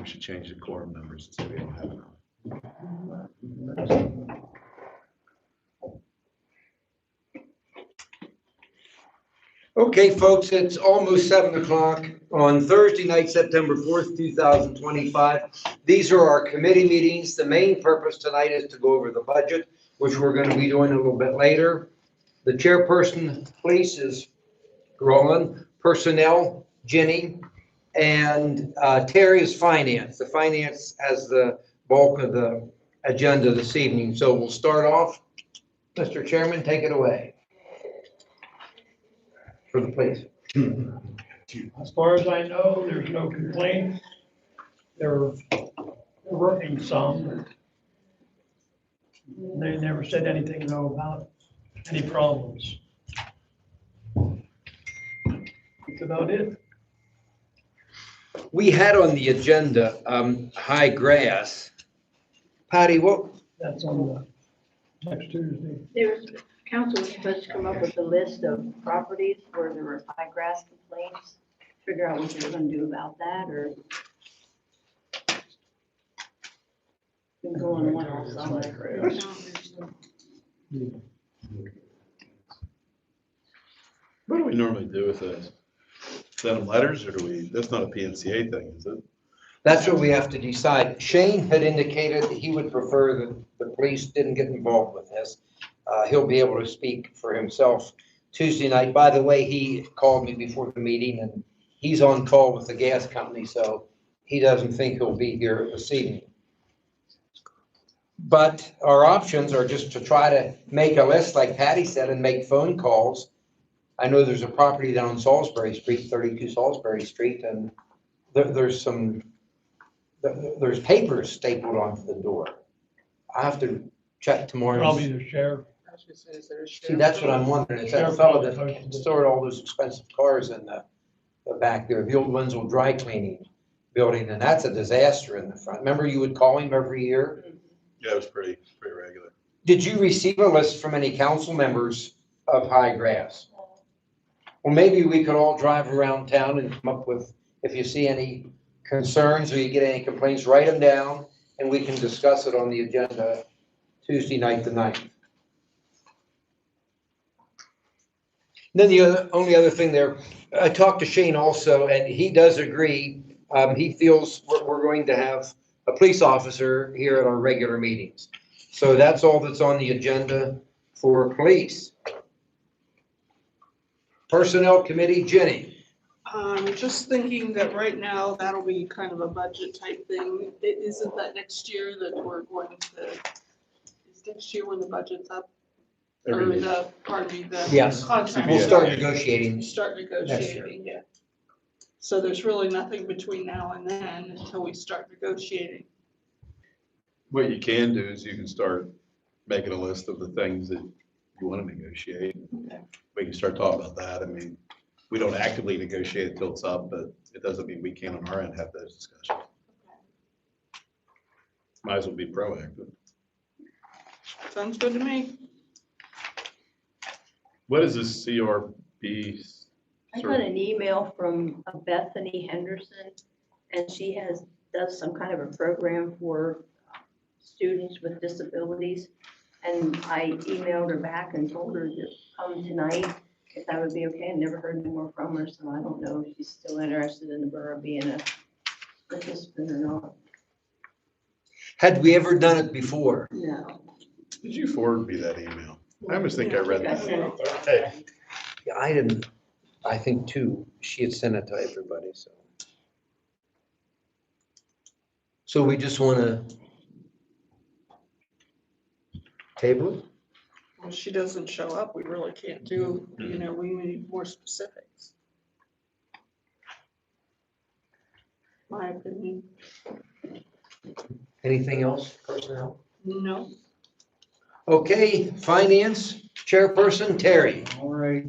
we should change the quorum numbers so we don't have enough. Okay, folks, it's almost 7 o'clock on Thursday night, September 4th, 2025. These are our committee meetings. The main purpose tonight is to go over the budget, which we're going to be doing a little bit later. The chairperson, police, is Roland. Personnel, Jenny. And Terry is finance. The finance has the bulk of the agenda this evening. So we'll start off. Mr. Chairman, take it away. For the police. As far as I know, there's no complaints. They're working some. They never said anything though about any problems. That's about it. We had on the agenda, high grass. Patty, what? That's on the next Tuesday. Council was supposed to come up with a list of properties where there were high grass complaints, figure out what they're gonna do about that, or been going on all summer. What do we normally do with this? Send them letters, or do we, that's not a PNCA thing, is it? That's what we have to decide. Shane had indicated that he would prefer that the police didn't get involved with this. He'll be able to speak for himself Tuesday night. By the way, he called me before the meeting and he's on call with the gas company, so he doesn't think he'll be here this evening. But our options are just to try to make a list, like Patty said, and make phone calls. I know there's a property down Salisbury Street, 32 Salisbury Street, and there's papers stapled onto the door. I have to check tomorrow. Probably the sheriff. See, that's what I'm wondering. It's that fellow that stored all those expensive cars in the back there, the old Winslow Dry Cleaning building, and that's a disaster in the front. Remember you would call him every year? Yeah, it was pretty regular. Did you receive a list from any council members of high grass? Well, maybe we could all drive around town and come up with, if you see any concerns or you get any complaints, write them down and we can discuss it on the agenda Tuesday night, the 9th. Then the only other thing there, I talked to Shane also, and he does agree. He feels we're going to have a police officer here at our regular meetings. So that's all that's on the agenda for police. Personnel Committee, Jenny. Just thinking that right now, that'll be kind of a budget type thing. It isn't that next year that we're going to, is next year when the budget's up? Or the, pardon me, the Yes. contract. We'll start negotiating. Start negotiating, yeah. So there's really nothing between now and then until we start negotiating. What you can do is you can start making a list of the things that you want to negotiate. Okay. We can start talking about that. I mean, we don't actively negotiate it till it's up, but it doesn't mean we can't on our end have those discussions. Might as well be proactive. Sounds good to me. What is this CRB? I got an email from Bethany Henderson, and she does some kind of a program for students with disabilities. And I emailed her back and told her to come tonight, if that would be okay. I never heard any more from her, so I don't know if she's still interested in the borough being a participant or not. Had we ever done it before? No. Did you forward me that email? I almost think I read I sent that. it to everybody. Yeah, I didn't. I think too, she had sent it to everybody, so. So we just want to table it? Well, she doesn't show up, we really can't do, you know, we need more specifics. My opinion. Anything else, personnel? No. Okay, Finance Chairperson Terry. All right,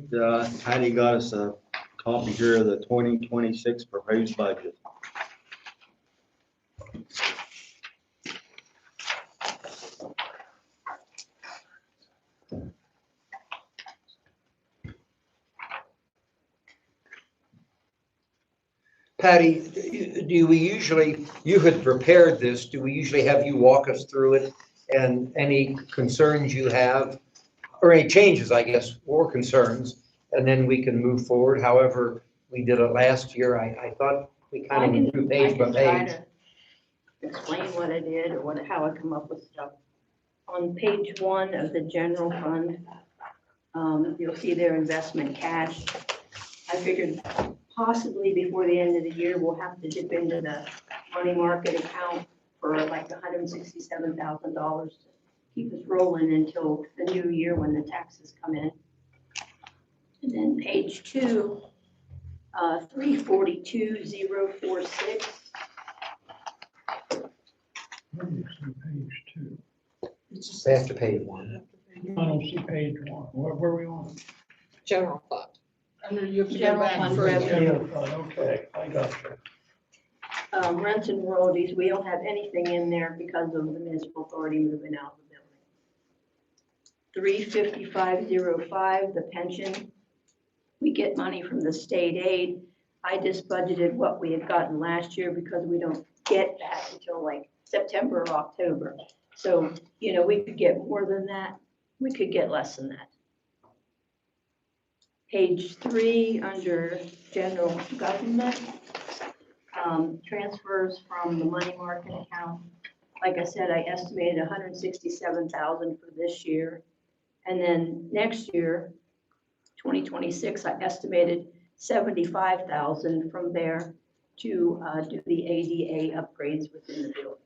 Patty got us a copy here of the 2026 proposed budget. Patty, do we usually, you had prepared this, do we usually have you walk us through it? And any concerns you have, or any changes, I guess, or concerns, and then we can move forward. However, we did it last year. I thought we kind of went through page by I can try page. to explain what I did or what, how I come up with stuff. On page 1 of the general fund, you'll see their investment cash. I figured possibly before the end of the year, we'll have to dip into the money market account for like $167,000 to keep us rolling until the new year when the taxes come in. And then page 2, 342,046. Where do you see page 2? It's just- Back to page 1. I don't see page 1. Where are we on? General fund. Under, you have to go General back fund further. revenue. General fund, okay, I got you. Rents and royalties, we don't have anything in there because of the municipal authority moving out of the building. 35505, the pension. We get money from the state aid. I just budgeted what we had gotten last year because we don't get that until like September or October. So, you know, we could get more than that. We could get less than that. Page 3, under general government, transfers from the money market account. Like I said, I estimated 167,000 for this year. And then next year, 2026, I estimated 75,000 from there to do the ADA upgrades within the building.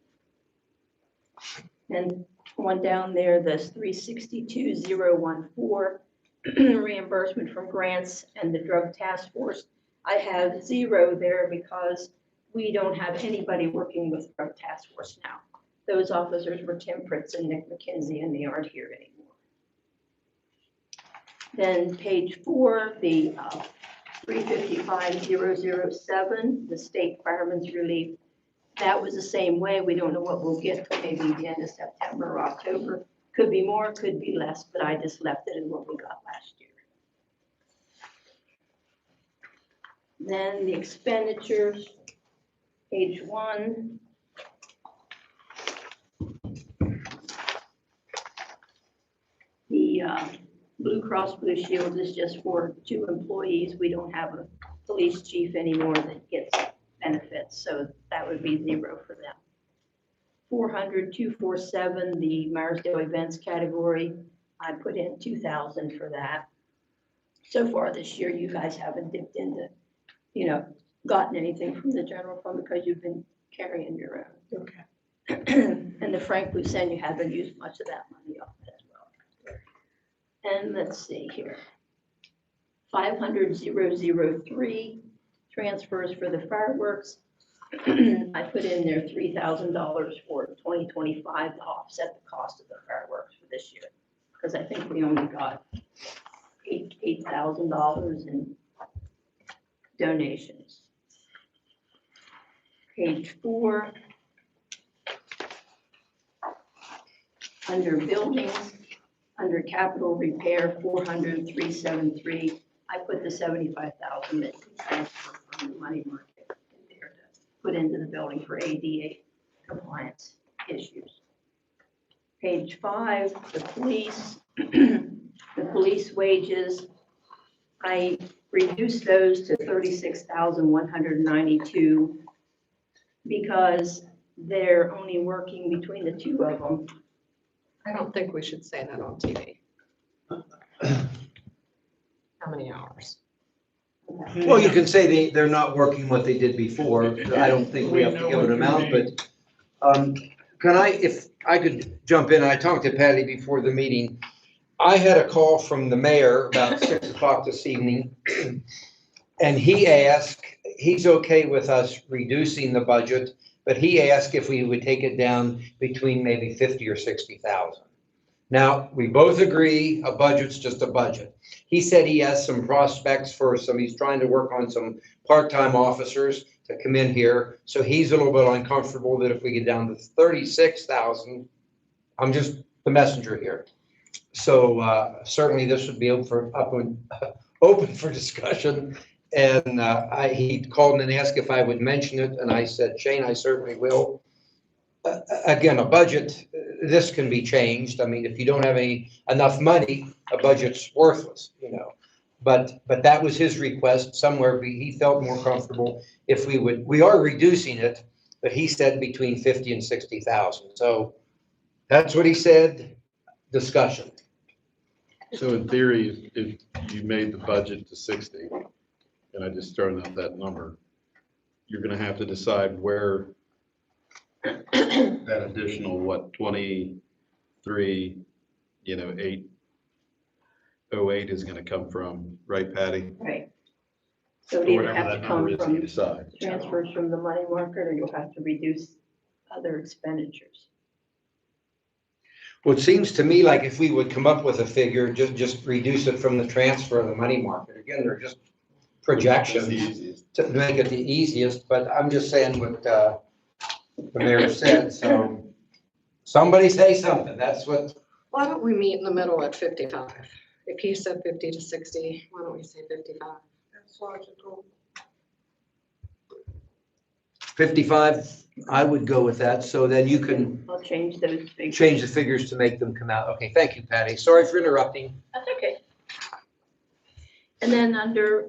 And one down there, this 362,014 reimbursement from grants and the drug task force. I have 0 there because we don't have anybody working with drug task force now. Those officers were Tim Pritz and Nick McKenzie, and they aren't here anymore. Then page 4, the 355,007, the state fireman's relief. That was the same way. We don't know what we'll get till maybe the end of September or October. Could be more, could be less, but I just left it in what we got last year. Then the expenditures, page 1. The Blue Cross Blue Shield is just for 2 employees. We don't have a police chief anymore that gets benefits, so that would be 0 for them. 400,247, the Meyersdale events category. I put in 2,000 for that. So far this year, you guys haven't dipped into, you know, gotten anything from the general fund because you've been carrying your own. Okay. And the Frank Lucen, you haven't used much of that money off as well. And let's see here. 500,003 transfers for the fireworks. I put in there $3,000 for 2025 to offset the cost of the fireworks for this year. Because I think we only got $8,000 in donations. Page 4. Under buildings, under capital repair, 400,373. I put the 75,000 that could transfer from the money market in there to put into the building for ADA compliance issues. Page 5, the police, the police wages. I reduced those to 36,192 because they're only working between the 2 of them. I don't think we should say that on TV. How many hours? Well, you can say they're not working what they did before. I don't think we have to give an amount, but can I, if I could jump in, I talked to Patty before the meeting. I had a call from the mayor about 6 o'clock this evening. And he asked, he's okay with us reducing the budget, but he asked if we would take it down between maybe 50 or 60,000. Now, we both agree a budget's just a budget. He said he has some prospects for some, he's trying to work on some part-time officers to come in here. So he's a little bit uncomfortable that if we get down to 36,000, I'm just the messenger here. So certainly this would be open for discussion. And he called and asked if I would mention it, and I said, Shane, I certainly will. Again, a budget, this can be changed. I mean, if you don't have enough money, a budget's worthless, you know. But that was his request. Somewhere he felt more comfortable if we are reducing it, but he said between 50 and 60,000. So that's what he said. Discussion. So in theory, if you made the budget to 60, and I just thrown out that number, you're gonna have to decide where that additional, 23, 808 is gonna come from, right, Patty? Right. So it Or either whatever have that to number come is that you from decide. transfers from the money market, or you'll have to reduce other expenditures. Well, it seems to me like if we would come up with a figure, just reduce it from the transfer of the money market. Again, they're just That's projections the easiest. to make it the easiest, but I'm just saying what the mayor said, so somebody say something. That's what, Why don't we meet in the middle at 55? If he said 50 to 60, why don't we say 55? That's logical. 55, I would go with that, so then you can I'll change those figures. change the figures to make them come out. Okay, thank you, Patty. Sorry for interrupting. That's okay. And then under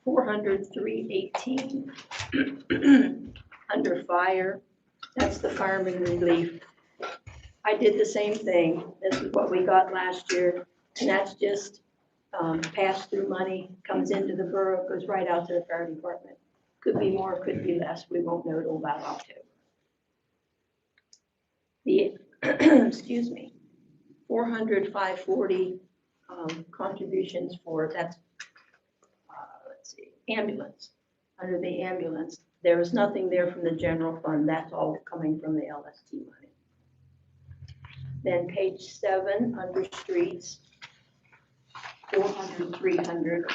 400,318, under fire, that's the fireman relief. I did the same thing. This is what we got last year, and that's just pass-through money, comes into the borough, goes right out to the fire department. Could be more, could be less. We won't know till about October. The, excuse me, 400,540 contributions for, that's, let's see, ambulance. Under the ambulance, there was nothing there from the general fund. That's all coming from the LST money. Then page 7, under streets, 400, 300.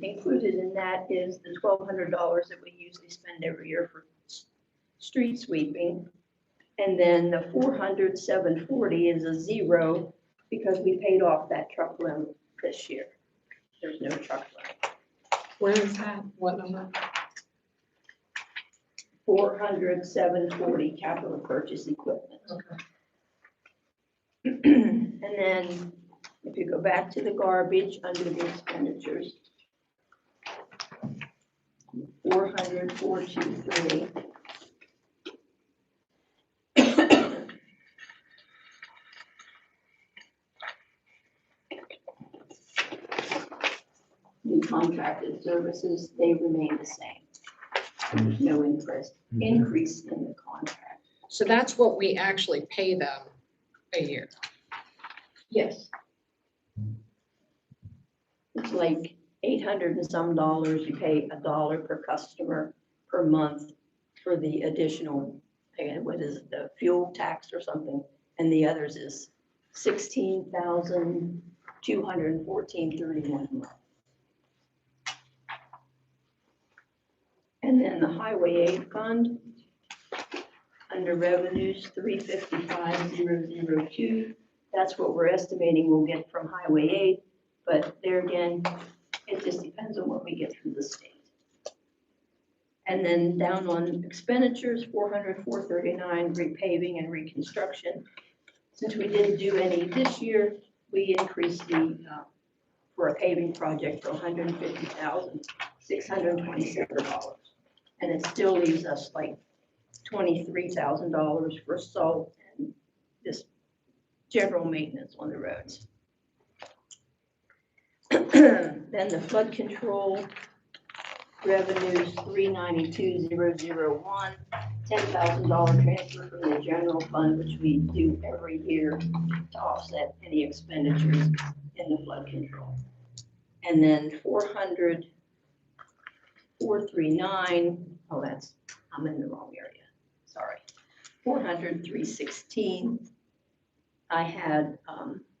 Included in that is the $1,200 that we usually spend every year for street sweeping. And then the 400, 740 is a zero because we paid off that truck loan this year. There's no truck loan. Where is that? What number? 400, 740 capital purchase equipment. Okay. And then if you go back to the garbage under the expenditures, 400, 423. New contracted services, they remain the same. There's no increase in the contract. So that's what we actually pay them a year. Yes. It's like 800 and some dollars. You pay $1 per customer per month for the additional, what is it, the fuel tax or something? And the others is $16,214.31 a month. And then the highway aid fund, under revenues, 355,002. That's what we're estimating we'll get from highway aid, but there again, it just depends on what we get from the state. And then down on expenditures, 400, 439, repaving and reconstruction. Since we didn't do any this year, we increased the, for a paving project for $150,627. And it still leaves us like $23,000 for salt and just general maintenance on the roads. Then the flood control revenues, 392,001, $10,000 transfer from the general fund, which we do every year to offset any expenditures in the flood control. And then 400, 439, oh, that's, I'm in the wrong area, sorry. 400, 316, I had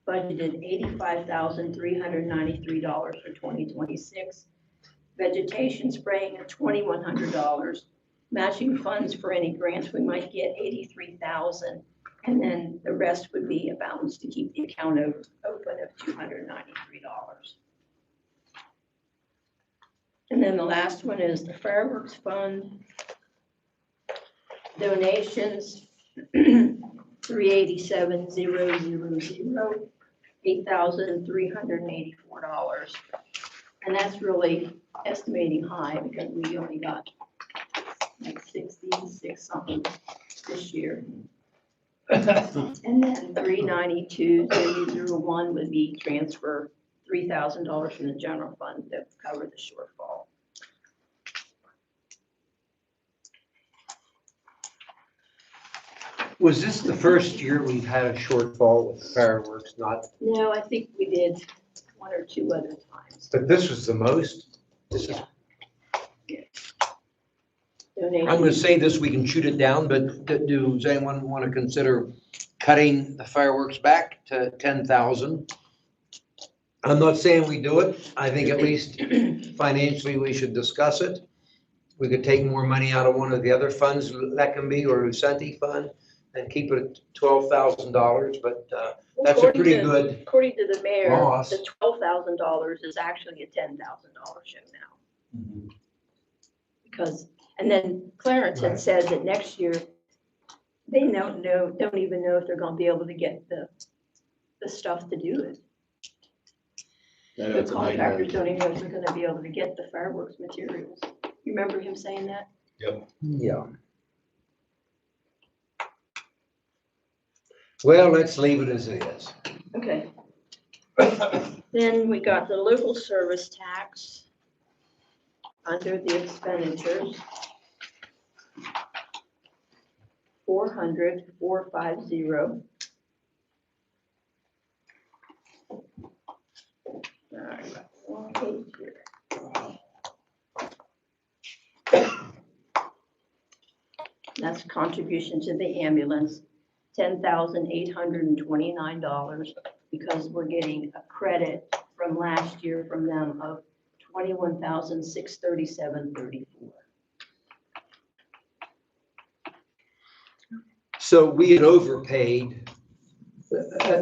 budgeted $85,393 for 2026. Vegetation spraying at $2,100. Matching funds for any grants we might get, $83,000. And then the rest would be a balance to keep the account open of $293. And then the last one is the fireworks fund. Donations, 387,000, $8,384. And that's really estimating high because we only got like 66 something this year. And then 392,001 would be transfer $3,000 from the general fund to cover the shortfall. Was this the first year we've had a shortfall with fireworks? Not, No, I think we did one or two other times. but this was the most? This is, I'm gonna Donations. say this, we can shoot it down, but does anyone want to consider cutting the fireworks back to 10,000? I'm not saying we do it. I think at least financially we should discuss it. We could take more money out of one of the other funds, that can be, or Lucenti fund, and keep it at $12,000, but that's a pretty good, According to the mayor, loss. the $12,000 is actually a $10,000 show now. Because, and then Clarence had Right. said that next year, they don't even know if they're gonna be able to get the stuff to do it. I know The it's a nightmare. contractors don't even know if they're gonna be able to get the fireworks materials. You remember him saying that? yeah. Well, let's leave it as it is. Okay. Then we got the local service tax under the expenditures. 400,450. All right, one page here. That's contribution to the ambulance, $10,829, because we're getting a credit from last year from them of $21,637.34. So we had overpaid.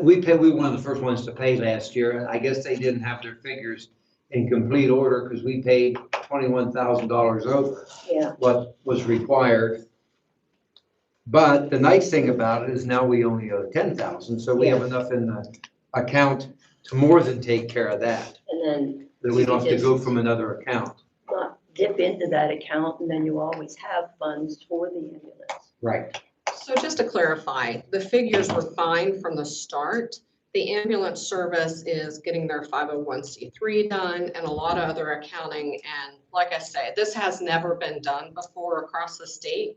We were one of the first ones to pay last year. I guess they didn't have their figures in complete order because we paid $21,000 over Yeah, what was required. But the nice thing about it is now we only owe 10,000, so we have enough in the account to more than take care of that. and then That we don't have to go from another account. not dip into that account, and then you always have funds for the ambulance. Right. So just to clarify, the figures were fine from the start. The ambulance service is getting their 501c3 done and a lot of other accounting. And like I say, this has never been done before across the state.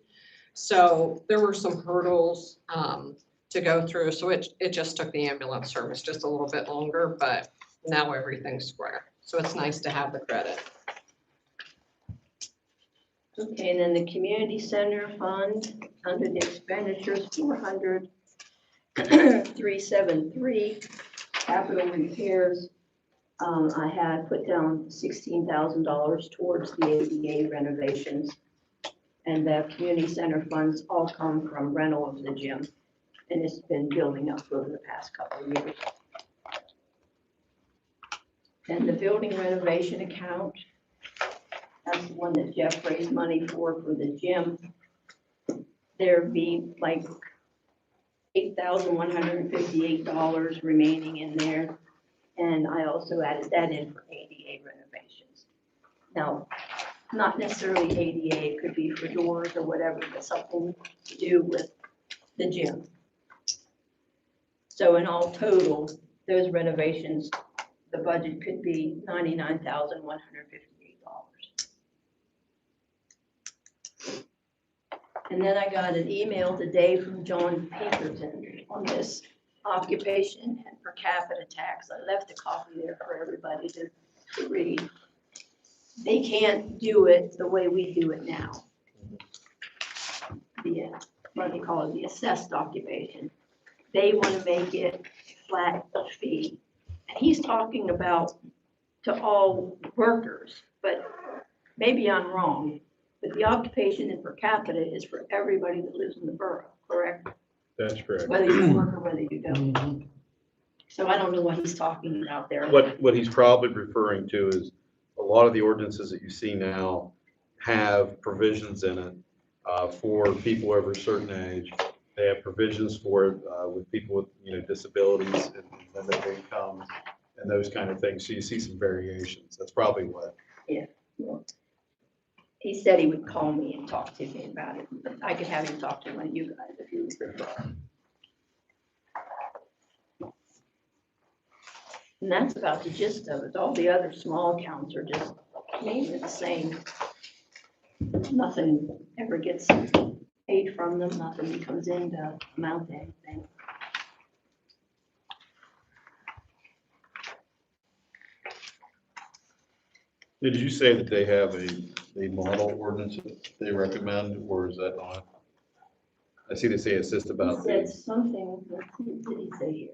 So there were some hurdles to go through. So it just took the ambulance service just a little bit longer, but now everything's square. So it's nice to have the credit. Okay, and then the community center fund, under the expenditures, 400,373, capital repairs. I had put down $16,000 towards the ADA renovations. And the community center funds all come from rental of the gym. And it's been building up over the past couple of years. And the building renovation account, that's the one that Jeff raised money for the gym. There'd be like $8,158 remaining in there. And I also added that in for ADA renovations. Now, not necessarily ADA, it could be for doors or whatever, but something to do with the gym. So in all total, those renovations, the budget could be $99,158. And then I got an email today from John Pinkerton on this occupation and per capita tax. I left a copy there for everybody to read. They can't do it the way we do it now. What do they call it, the assessed occupation. They want to make it flat fee. And he's talking about to all workers, but maybe I'm wrong. But the occupation and per capita is for everybody that lives in the borough, correct? That's correct. Whether you work or whether you don't. So I don't know what he's talking about there. What he's probably referring to is a lot of the ordinances that you see now have provisions in it for people over a certain age. They have provisions for it with people with, disabilities and limited income and those kind of things. So you see some variations. That's probably what. Yeah. Well, he said he would call me and talk to me about it. But I could have him talk to one of you guys if you would prefer. And that's about the gist of it. All the other small accounts are just mainly the same. Nothing ever gets paid from them, nothing comes in to amount to anything. Did you say that they have a model ordinance that they recommend, or is that not? I see they say assist He about, said something, what did he say here?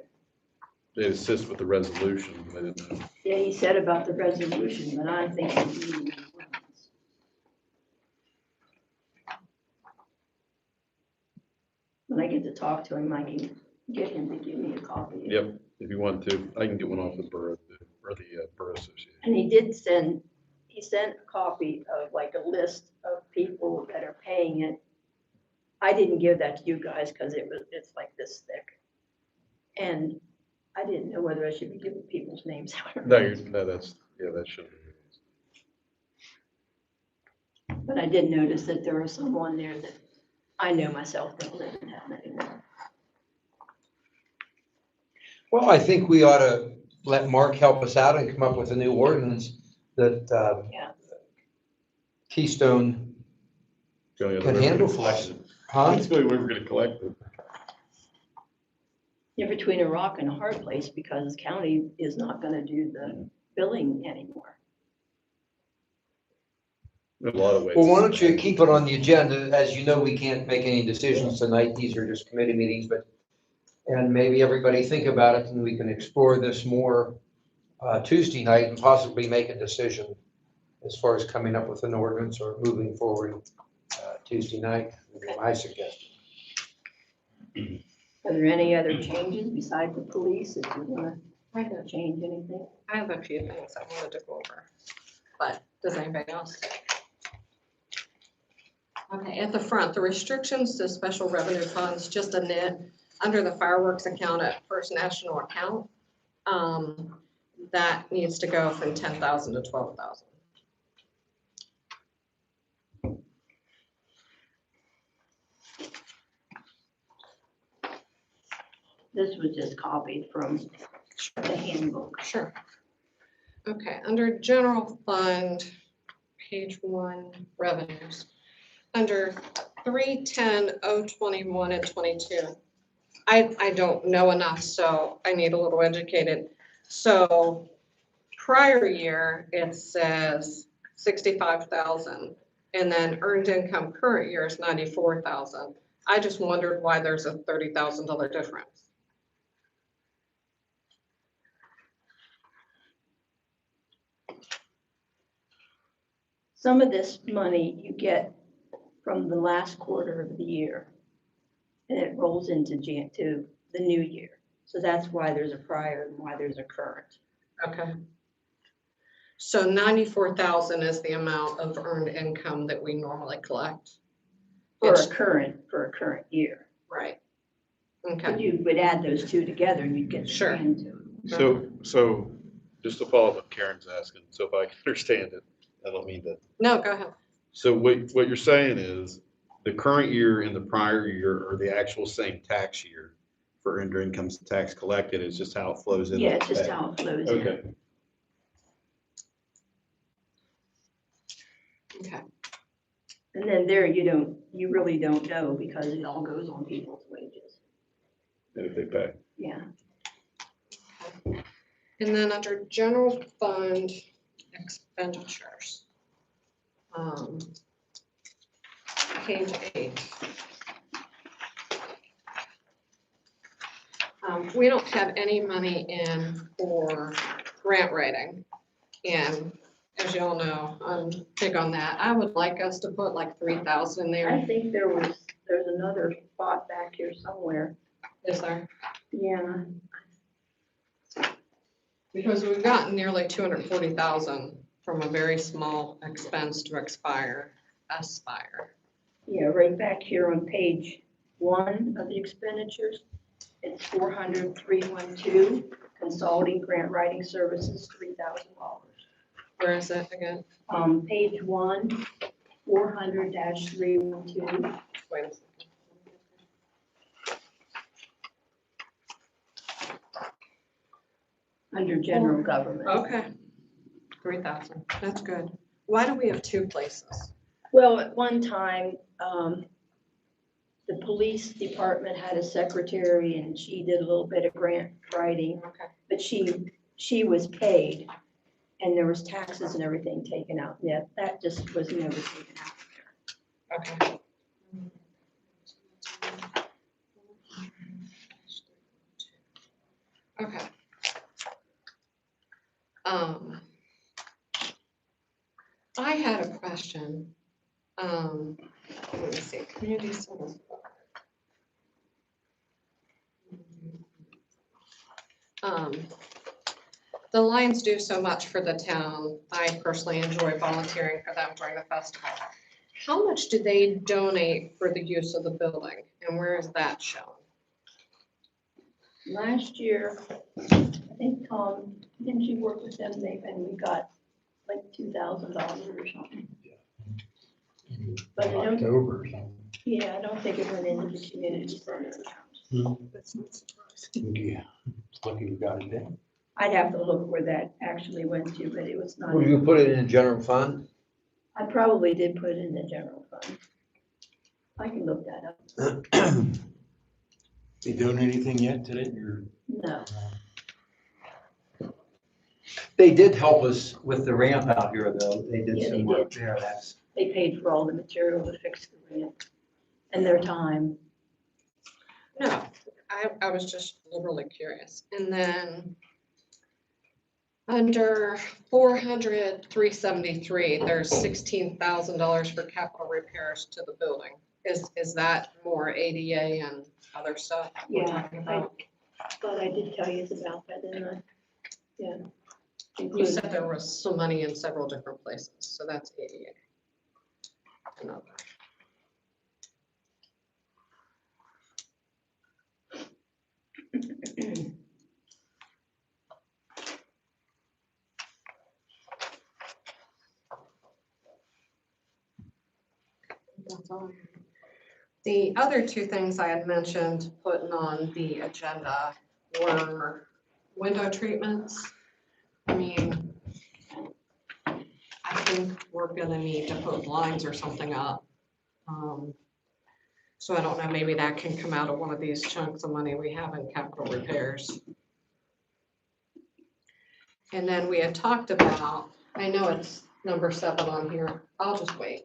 they assist with the resolution, but I didn't know. Yeah, he said about the resolution, but I think it's really the ordinance. When I get to talk to him, I can get him to give me a copy. Yep, if you want to, I can get one off the borough, or the Borough Association. And he sent a copy of like a list of people that are paying it. I didn't give that to you guys because it's like this thick. And I didn't know whether I should be giving people's names out or No, not. that shouldn't be. But I did notice that there was some on there that I know myself don't live in that anymore. Well, I think we ought to let Mark help us out and come up with a new ordinance that Yeah. Keystone The only other can way we're gonna handle for collect us. it. Huh? That's the only way we're gonna collect it. You're between a rock and a hard place because the county is not gonna do the billing anymore. In a lot of ways. Well, why don't you keep it on the agenda? As you know, we can't make any decisions tonight. These are just committee meetings, and maybe everybody think about it and we can explore this more Tuesday night and possibly make a decision as far as coming up with an ordinance or moving forward Tuesday night, would be my suggestion. Are there any other changes besides the police, if you wanna change anything? I have a few things I wanted to go over, but does anybody else? Okay, at the front, the restrictions to special revenue funds, just a nit, under the fireworks account at First National account. That needs to go from 10,000 to 12,000. This was just copied from the handbook. Sure. Okay, under general fund, page 1, revenues, under 310,021 and 22. I don't know enough, so I need a little educated. So prior year, it says 65,000, and then earned income current year is 94,000. I just wondered why there's a $30,000 difference. Some of this money you get from the last quarter of the year, and it rolls into to the new year. So that's why there's a prior and why there's a current. Okay. So 94,000 is the amount of earned income that we normally collect? For It's- a current year. Right. But Okay, you would add those two together and you'd get the Sure. grand to. So just to follow up what Karen's asking, so if I can understand it, I don't mean to. no, go ahead. So what you're saying is the current year and the prior year are the actual same tax year for earned income tax collected. It's just how it flows in. Yeah, it's just how it flows in. Okay. Okay, And then there you really don't know because it all goes on people's wages. And if they pay. Yeah. and then under general fund expenditures. Page 8. We don't have any money in for grant writing. And as you all know, I'm big on that. I would like us to put like 3,000 in there. I think there's another spot back here somewhere. Is there? Yeah. Because we've gotten nearly 240,000 from a very small expense to aspire. Yeah, right back here on page 1 of the expenditures, it's 400,312, consulting, grant writing services, $3,000. Where is it again? Page 1, 400-312. Wait a second. Under general government. Okay. 3,000, that's good. Why do we have 2 places? Well, at one time, the police department had a secretary and she did a little bit of grant writing, Okay. but she was paid and there was taxes and everything taken out. Yeah, that just was never taken out. Okay. Okay. I had a question. Let me see, community service. The Lions do so much for the town. I personally enjoy volunteering for them during the festival. How much do they donate for the use of the building, and where is that shown? Last year, I think Tom, didn't you work with them, Dave, and we got like $2,000 or something. But I don't, October or something. yeah, I don't think it went into the community center account. That's not surprising. Yeah, it's lucky we got it then. I'd have to look where that actually went to, but it was not. Will you put it in the general fund? I probably did put it in the general fund. I can look that up. They doing anything yet today or? No, They did help us with the ramp out here, though. They did Yeah, they some work did. there. That's, they paid for all the material to fix the ramp and their time. No, I was just really curious. And then under 400,373, there's $16,000 for capital repairs to the building. Is that more ADA and other stuff we're Yeah, talking about? But I did tell you about that, didn't I? Yeah. You said there was some money in several different places, so that's ADA. Another. That's all. The other 2 things I had mentioned putting on the agenda were window treatments. I mean, I think we're gonna need to put blinds or something up. So I don't know, maybe that can come out of one of these chunks of money we have in capital repairs. And then we had talked about, I know it's number 7 on here, I'll just wait.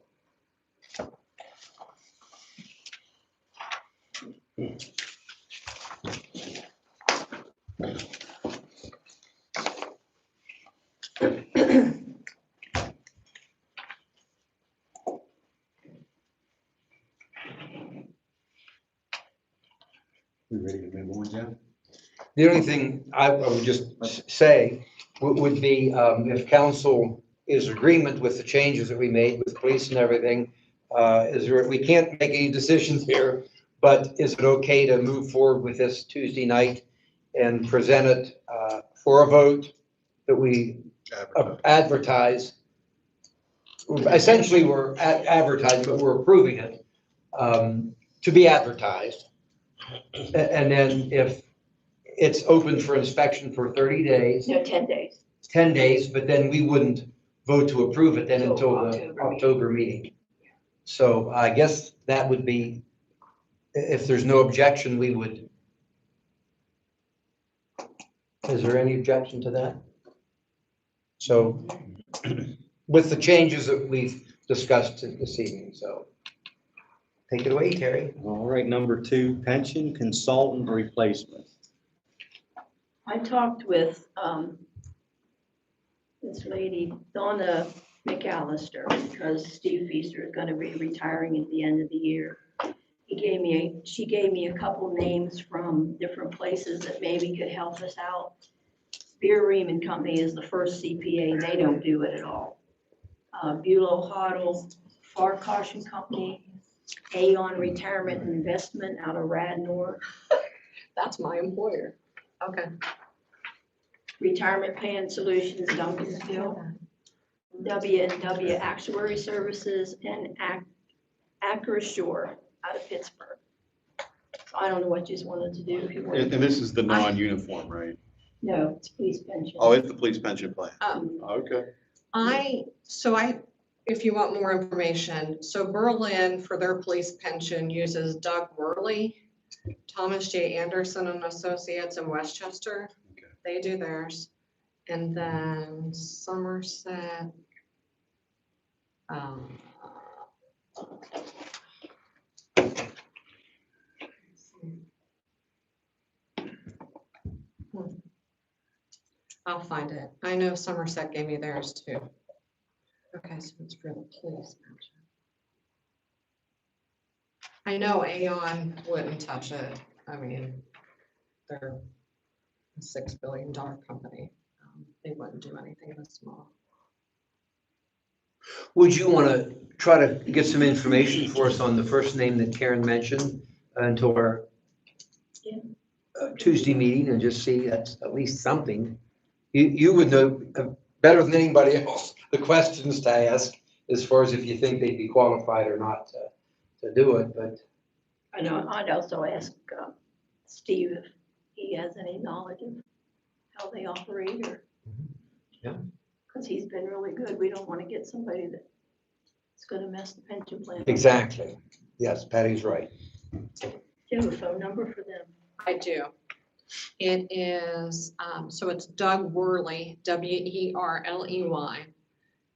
We ready to move on, Jeff? the only thing I would just say would be, if council is agreement with the changes that we made with police and everything, we can't make any decisions here, but is it okay to move forward with this Tuesday night and present it for a vote that we advertise? Essentially, we're advertising, but we're approving it to be advertised. And then if it's open for inspection for 30 days, No, 10 days. 10 days, but then we wouldn't vote to approve it then until the October meeting. So I guess that would be, if there's no objection, we would. Is there any objection to that? So with the changes that we've discussed this evening, so take it away, Terry. All right, number 2, pension consultant replacement. I talked with this lady, Donna McAllister, because Steve Feaster is going to be retiring at the end of the year. She gave me a couple names from different places that maybe could help us out. Beer Ream and Company is the first CPA, and they don't do it at all. Bulow Hoddle, Farkosh and Company, Aon Retirement and Investment out of Radnor, That's my employer. Okay. Retirement Plan Solutions, Duncansville, W&W Actuary Services, and Acrosure out of Pittsburgh. So I don't know what you just wanted to do if you wanted. And this is the non-uniform, right? No, it's police pension. Oh, it's the police pension plan. Okay. If you want more information, so Berlin for their police pension uses Doug Worley, Thomas J. Anderson and Associates in Westchester. Okay. They do theirs. And then Somerset. I'll find it. I know Somerset gave me theirs too. Okay, so it's for the police pension. I know Aon wouldn't touch it. I mean, they're a $6 billion company. They wouldn't do anything this small. Would you want to try to get some information for us on the first name that Karen mentioned until our Yeah. Tuesday meeting and just see that's at least something? You would know better than anybody else the questions to ask as far as if you think they'd be qualified or not to do it, but. I know, I'd also ask Steve if he has any knowledge of how they operate or. Yeah. Because he's been really good. We don't want to get somebody that's going to mess the pension plan up. Exactly. Yes, Patty's right. Do you have a phone number for them? I do. It is, so it's Doug Worley, Werley,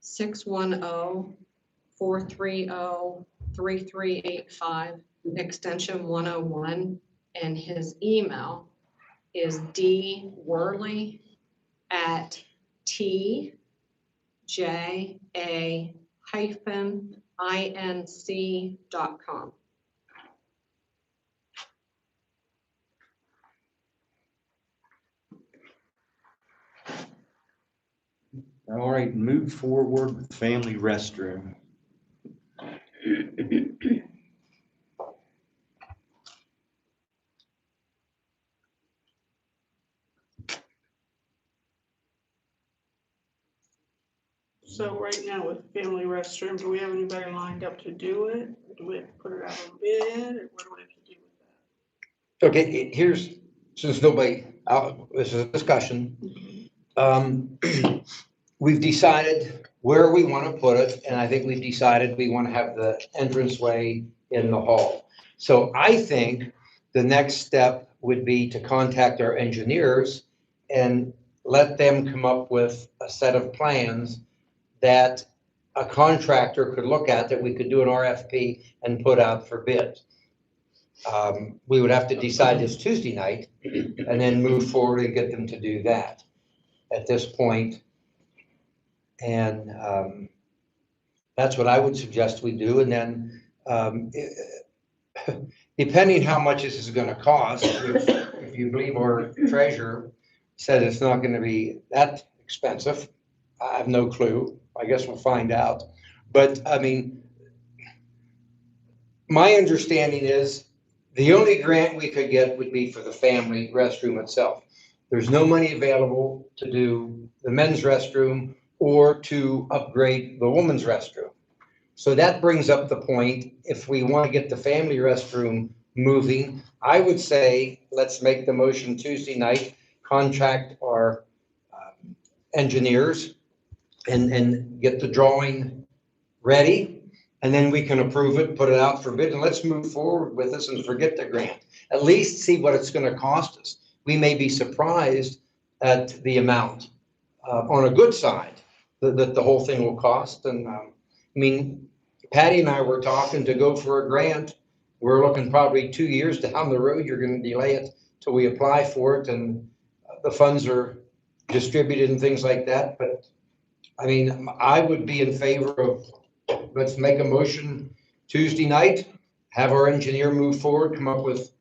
610-430-3385, extension 101. And his email is dworley@tja-inc.com. All right, move forward with family restroom. So right now with family restroom, do we have anybody lined up to do it? Do we have to put it out on bid, or what do we have to do with that? Okay, here's, since nobody, this is a discussion. We've decided where we want to put it, and I think we've decided we want to have the entranceway in the hall. So I think the next step would be to contact our engineers and let them come up with a set of plans that a contractor could look at, that we could do an RFP and put out for bid. We would have to decide this Tuesday night and then move forward and get them to do that at this point. And that's what I would suggest we do. And then depending how much this is going to cost, if you believe our treasurer said it's not going to be that expensive, I have no clue. I guess we'll find out. But I mean, my understanding is the only grant we could get would be for the family restroom itself. There's no money available to do the men's restroom or to upgrade the women's restroom. So that brings up the point, if we want to get the family restroom moving, I would say, let's make the motion Tuesday night, contract our engineers and get the drawing ready, and then we can approve it, put it out for bid, and let's move forward with this and forget the grant. At least see what it's going to cost us. We may be surprised at the amount on a good side that the whole thing will cost. And I mean, Patty and I were talking to go for a grant. We're looking probably 2 years down the road. You're going to delay it till we apply for it and the funds are distributed and things like that. But I mean, I would be in favor of, let's make a motion Tuesday night, have our engineer move forward, come up with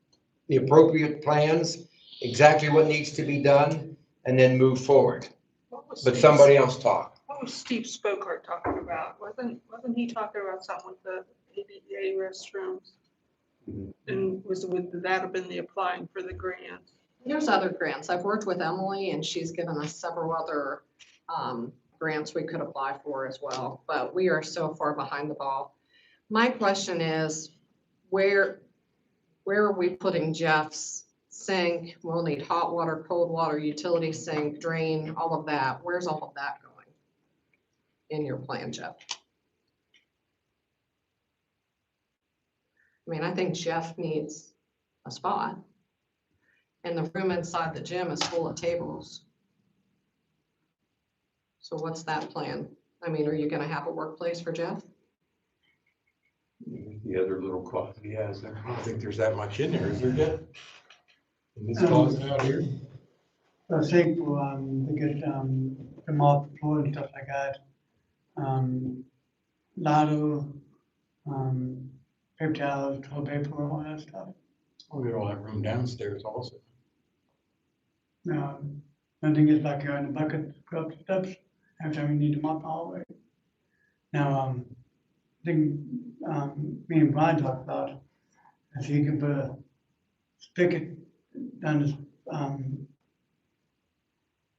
the appropriate plans, exactly what needs to be done, and then move forward. What was But Steve- somebody else talk. What was Steve Spokart talking about? Wasn't he talking about something with the ADA restrooms? Mhm. And would that have been the applying for the grant? There's other grants. I've worked with Emily and she's given us several other grants we could apply for as well, but we are so far behind the ball. My question is, where are we putting Jeff's sink? We'll need hot water, cold water, utility sink, drain, all of that. Where's all of that going in your plan, Jeff? I mean, I think Jeff needs a spot. And the room inside the gym is full of tables. So what's that plan? I mean, are you gonna have a workplace for Jeff? The other little closet he has there. I don't think there's that much in there, is there, Jeff? In this closet out here? I think, to get, the mop floor and stuff like that. Ladder, paper towels, toilet paper, all that stuff. Oh, we all have room downstairs also. I think it's like you're in the bucket, scrub steps, every time you need to mop the hallway. Now, I think, me and Brian talked about, if you could put a spigot down this,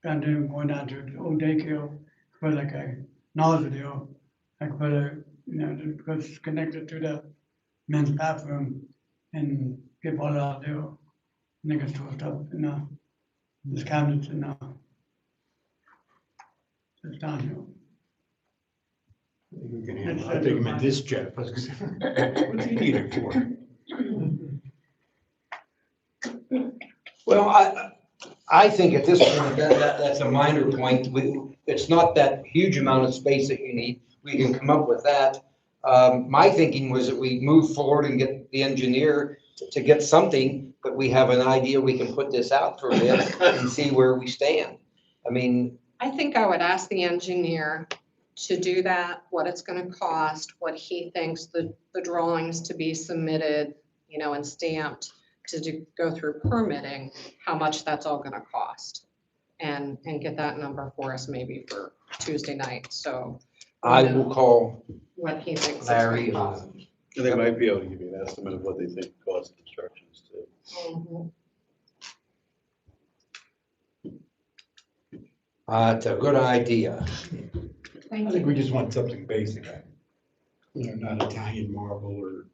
going down to the old daycare, put like a nozzle there, like put a, because it's connected to the men's bathroom and get water out there. And they can store stuff in, this cabinets and, it's down here. I think we can handle, I think you meant this, Jeff. What's he need it for? Well, I think at this point, that's a minor point. It's not that huge amount of space that you need. We can come up with that. My thinking was that we move forward and get the engineer to get something, but we have an idea, we can put this out for a bit and see where we stand. I mean, I think I would ask the engineer to do that, what it's gonna cost, what he thinks the drawings to be submitted, and stamped to go through permitting, how much that's all gonna cost. And get that number for us maybe for Tuesday night, so. I will call What he thinks it's Larry. gonna cost. And they might be able to give you an estimate of what they think the cost of construction is too. Mhm. It's a good idea. Thank I you. think we just want something basic. Not Italian marble or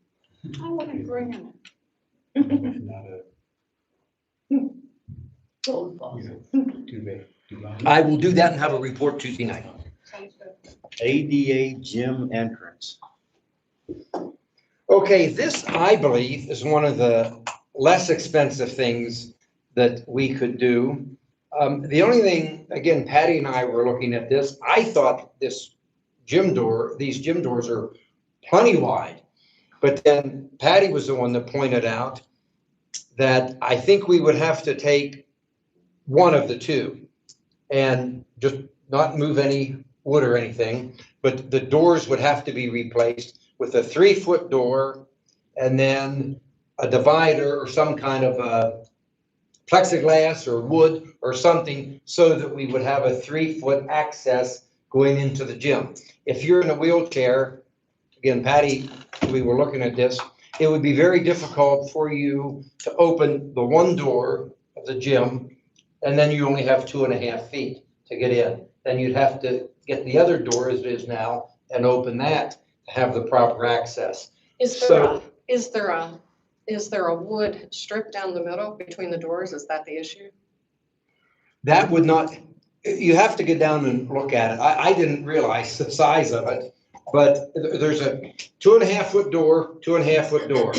I wouldn't bring it. not a, Gold balls. too big, too long. I will do that and have a report Tuesday night. Sounds good. ADA gym entrance. Okay, this, I believe, is one of the less expensive things that we could do. The only thing, again, Patty and I were looking at this, I thought these gym doors are plenty wide. But then Patty was the one that pointed out that I think we would have to take one of the two and just not move any wood or anything, but the doors would have to be replaced with a 3-foot door and then a divider or some kind of a plexiglass or wood or something so that we would have a 3-foot access going into the gym. If you're in a wheelchair, again, Patty, we were looking at this, it would be very difficult for you to open the one door of the gym and then you only have 2.5 feet to get in. Then you'd have to get the other door as it is now and open that to have the proper access. Is there a wood strip down the middle between the doors? Is that the issue? That would not, you have to get down and look at it. I didn't realize the size of it, but there's a 2.5-foot door, 2.5-foot door.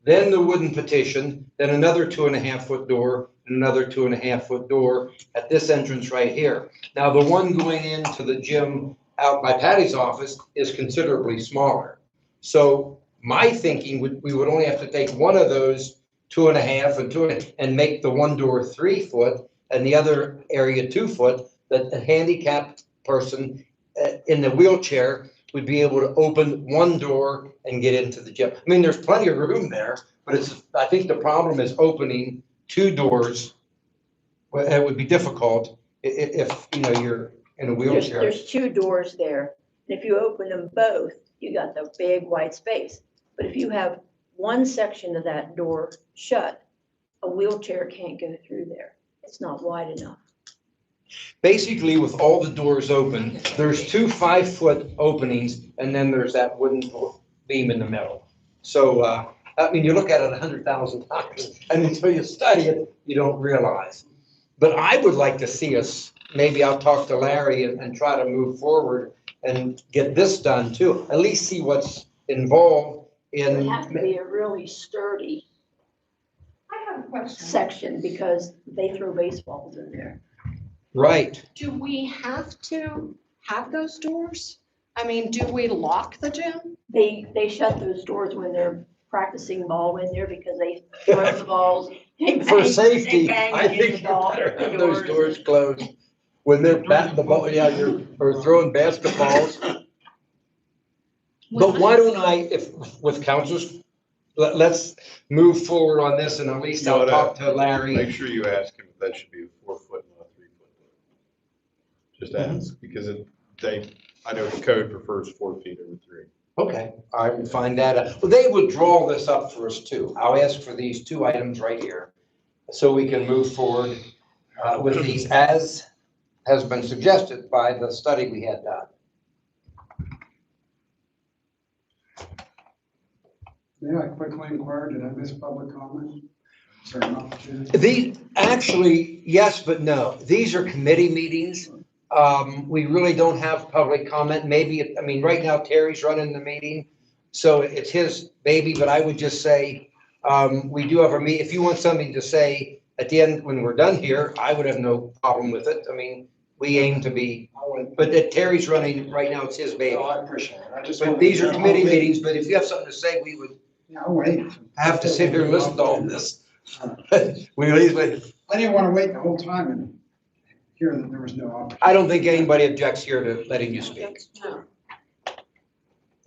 Then the wooden partition, then another 2.5-foot door, and another 2.5-foot door at this entrance right here. Now, the one going into the gym out by Patty's office is considerably smaller. So my thinking we would only have to take one of those 2.5 and 2 and make the one door 3 foot and the other area 2 foot, that a handicapped person in the wheelchair would be able to open one door and get into the gym. I mean, there's plenty of room there, but I think the problem is opening 2 doors well, it would be difficult if, you know, you're in a wheelchair. There's two doors there. And if you open them both, you got the big white space. But if you have one section of that door shut, a wheelchair can't go through there. It's not wide enough. Basically, with all the doors open, there's two 5-foot openings, and then there's that wooden beam in the middle. So, I mean, you look at it 100,000 times, and until you study it, you don't realize. But I would like to see us, maybe I'll talk to Larry and try to move forward and get this done too. At least see what's involved It would in. have to be a really sturdy I have a question. section because they throw baseballs in there. Right. Do we have to have those doors? I mean, do we lock the gym? They shut those doors when they're practicing ball in there because they throw the balls. they For bang- safety, they bang I against think the you ball better with the have those doors. doors closed. When they're batting the ball, yeah, or throwing basketballs. But why don't I, if, with councils, let's move forward on this and at least You I'll oughta talk to Larry. Make sure you ask him if that should be a 4-foot, not a 3-foot. Just ask, because I know the code prefers 4 feet over 3. Okay, I will find that out. Well, they would draw this up for us too. I'll ask for these 2 items right here so we can move forward with these as has been suggested by the study we had done. May I quickly inquire, did I miss public comment? Is there an opportunity? These, actually, yes, but no. These are committee meetings. We really don't have public comment. Maybe, I mean, right now Terry's running the meeting, so it's his baby, but I would just say, we do have a meet, if you want something to say at the end when we're done here, I would have no problem with it. I mean, we aim to be, but that Terry's running, right now it's his baby. No, I appreciate it. I just But wanted these to- are committee meetings, but if you have something to say, we would Yeah, I'll wait. have to sit here and listen to all this. We leave, I didn't want to wait the whole time and hear that there was no opportunity. I don't think anybody objects here to letting you speak. No.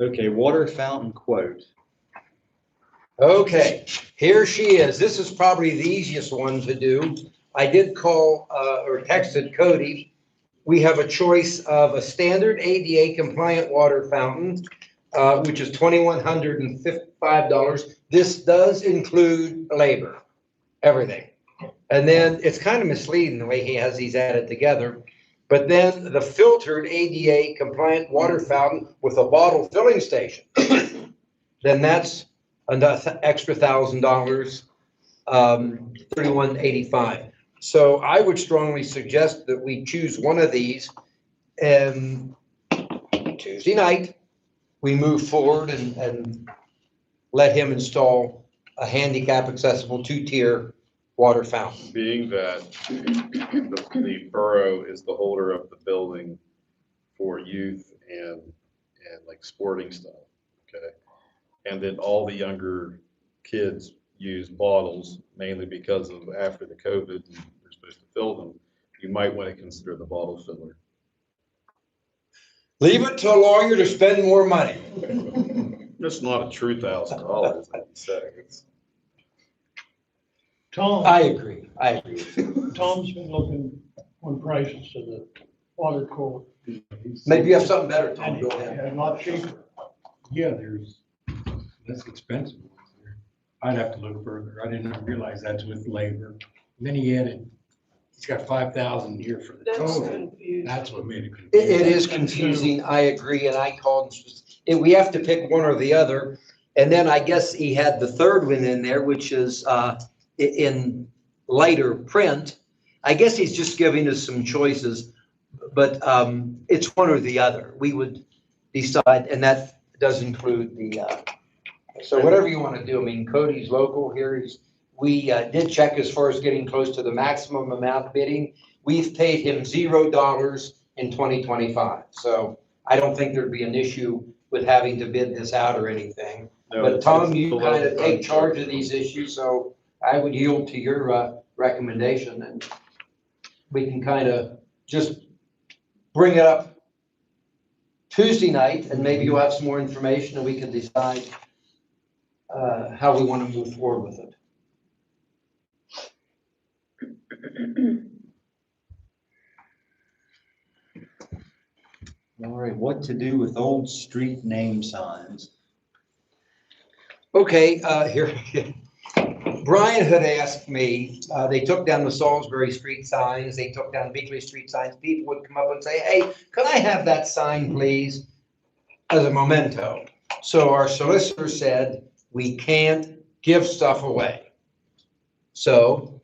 Okay, water fountain quote. Okay, here she is. This is probably the easiest one to do. I did call, or texted Cody. We have a choice of a standard ADA compliant water fountain, which is $2,155. This does include labor, everything. And then it's kind of misleading the way he has these added together. But then the filtered ADA compliant water fountain with a bottle filling station, then that's another extra $1,000, $3,185. So I would strongly suggest that we choose one of these and Tuesday night, we move forward and let him install a handicap accessible 2-tier water fountain. Being that the borough is the holder of the building for youth and like sporting stuff, okay? And then all the younger kids use bottles mainly because of after the COVID, they're supposed to fill them. You might want to consider the bottle filler. Leave it to a lawyer to spend more money. It's not a true $1,000, like you say. It's Tom, I agree. Tom's been looking on prices of the water cooler. Maybe you have something better, Tom. And Go ahead. a lot cheaper. Yeah, there's less expensive ones there. I'd have to look further. I didn't realize that's with labor. And then he added, he's got 5,000 here for the That's total. confusing. That's what made it It confusing. is confusing, I agree, and I called, we have to pick one or the other. And then I guess he had the third one in there, which is in lighter print. I guess he's just giving us some choices, but it's one or the other. We would decide, and that does include the, so whatever you want to do. I mean, Cody's local here. We did check as far as getting close to the maximum amount bidding. We've paid him $0 in 2025. So I don't think there'd be an issue with having to bid this out or anything. No, But it's Tom, you below kind of the take budget. charge of these issues, so I would yield to your recommendation, and we can kind of just bring it up Tuesday night, and maybe you'll have some more information and we can decide how we want to move forward with it. All right, what to do with old street name signs? Okay, here, Brian had asked me, they took down the Salisbury Street signs, they took down Beakley Street signs. People would come up and say, hey, could I have that sign, please, as a memento? So our solicitor said, we can't give stuff away. So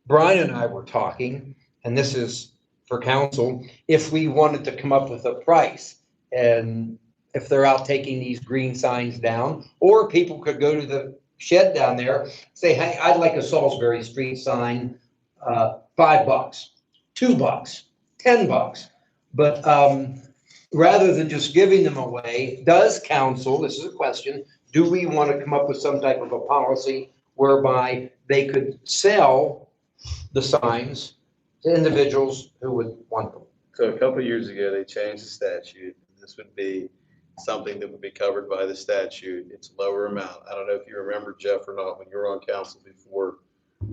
Brian and I were talking, and this is for council, if we wanted to come up with a price, and if they're out taking these green signs down, or people could go to the shed down there, say, hey, I'd like a Salisbury Street sign, $5, $2, $10. But rather than just giving them away, does council, this is a question, do we want to come up with some type of a policy whereby they could sell the signs to individuals who would want them? So a couple of years ago, they changed the statute. This would be something that would be covered by the statute. It's lower amount. I don't know if you remember, Jeff, or not, when you were on council before,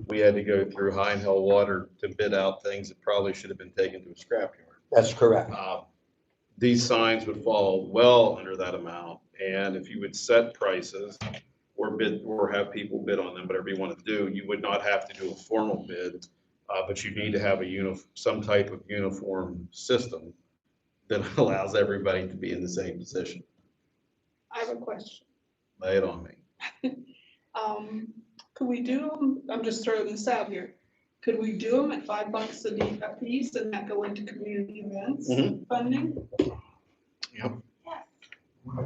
we had to go through high and hell water to bid out things that probably should have been taken to a scrapyard. That's correct. These signs would fall well under that amount. And if you would set prices or bid, or have people bid on them, whatever you want to do, you would not have to do a formal bid. But you need to have some type of uniform system that allows everybody to be in the same position. I have a question. Lay it on me. Could we do them, I'm just throwing this out here, could we do them at $5 a piece and that go into community events funding?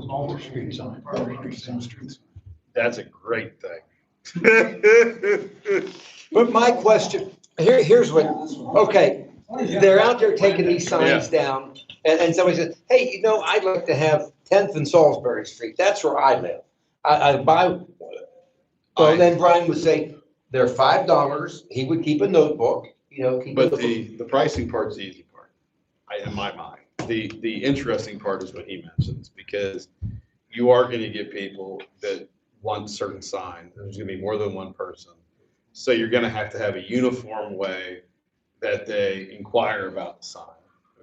All the street signs. That's a great thing. But my question, here's what, okay, they're out there taking these signs down, and somebody says, hey, you know, I'd like to have 10th and Salisbury Street. That's where I live. I buy, well, then Brian would say, they're $5. He would keep a notebook, you know. keep a But notebook. the pricing part's the easy part, in my mind. The interesting part is what he mentions, because you are going to get people that want certain sign. There's going to be more than one person. So you're going to have a uniform way that they inquire about the sign.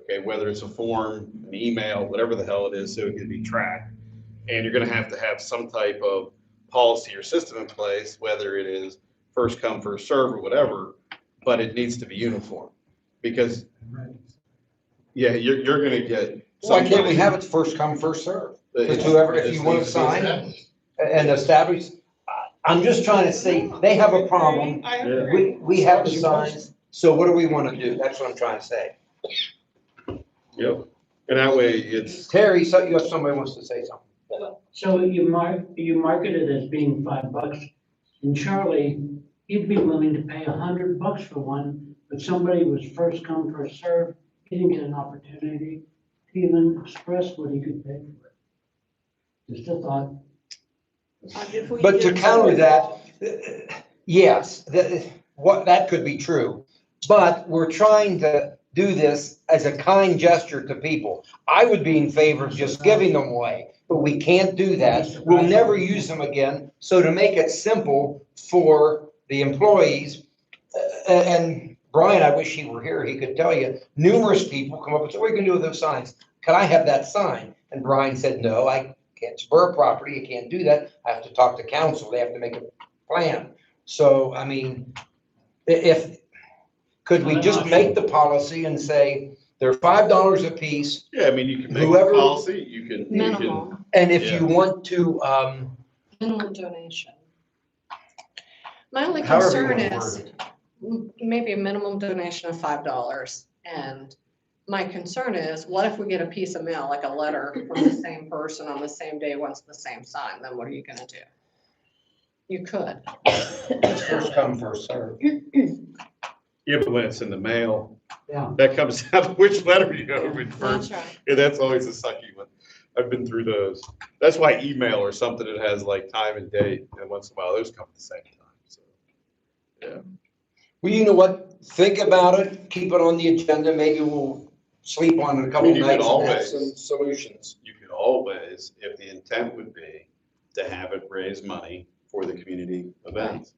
Okay, whether it's a form, an email, whatever the hell it is, so it can be tracked. And you're going to have some type of policy or system in place, whether it is first come, first serve or whatever, but it needs to be uniform. Because, yeah, you're going to get. Why can't we have it first come, first serve? Just whoever, if you want to sign and establish, I'm just trying to say, they have a problem. I agree. We have the signs, so what do we want to do? That's what I'm trying to say. Yep. And that way it's. Terry, so you have somebody wants to say something. So you market it as being $5, and Charlie, he'd be willing to pay $100 for one, but somebody was first come, first served. He didn't get an opportunity to even express what he could pay for it. Just a thought. But to counter that, yes, that could be true. But we're trying to do this as a kind gesture to people. I would be in favor of just giving them away, but we can't do that. We'll never use them again. So to make it simple for the employees, and Brian, I wish he were here, he could tell you, numerous people come up and say, what are you gonna do with those signs? Can I have that sign? And Brian said, no, I can't spur property, you can't do that. I have to talk to council, they have to make a plan. So, I mean, could we just make the policy and say, they're $5 a piece? Yeah, I mean, you can make a Whoever- policy, you can. Minimum, And if you want to, minimum donation. My only however you concern want to is word it. maybe a minimum donation of $5. And my concern is, what if we get a piece of mail, like a letter from the same person on the same day, wants the same sign, then what are you gonna do? You could. It's first come, first serve. Yeah, but when it's in the mail, Yeah. that comes out of which letter you open first. That's right. Yeah, that's always a sucky one. I've been through those. That's why email or something that has like time and date, and once in a while, those come at the same time, so. Yeah. Well, you know what? Think about it, keep it on the agenda. Maybe we'll sleep on it a couple of You could nights and have always- some solutions. You could always, if the intent would be to have it raise money for the community events,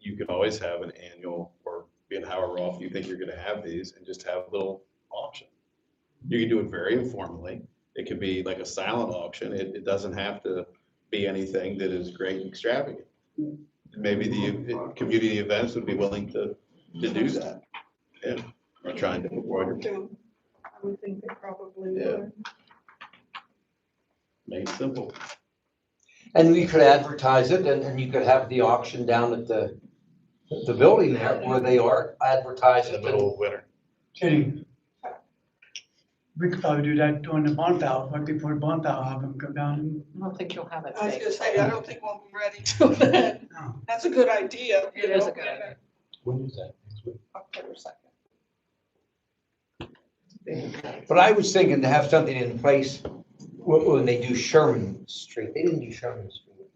you could always have an annual or being however often you think you're gonna have these and just have a little auction. You can do it very informally. It could be like a silent auction. It doesn't have to be anything that is great and extravagant. Maybe the community events would be willing to do that. Yeah, or trying to avoid it. I would think they probably Yeah. would. Make it simple. And we could advertise it and you could have the auction down at the building there where they are, advertise In the it. middle of winter. Kidding. We could probably do that during the burnt out, but before burnt out, have them come down and. I don't think you'll have it I was safe. gonna say, I don't think we'll be ready till then. No. That's a good idea. It is a good idea. When is that? Next week? October 2nd. But I was thinking to have something in place when they do Sherman Street. They didn't do Sherman Street.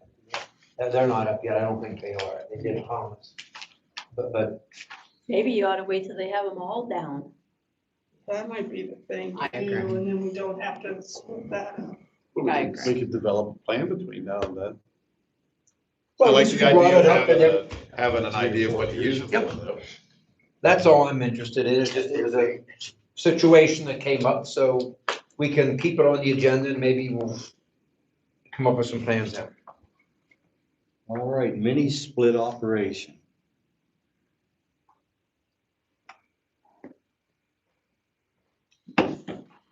They're not up yet. I don't think they are. They did Thomas. But Maybe you ought to wait till they have them all down. That might be the thing I to do, agree. and then we don't have to split that up. I agree. We could develop a plan between now and then. I Well, like we the should brought idea it of up and having an idea of what to use it for, Yep. though. that's all I'm interested in. It was a situation that came up, so we can keep it on the agenda and maybe we'll come up with some plans then. All right, mini split operation.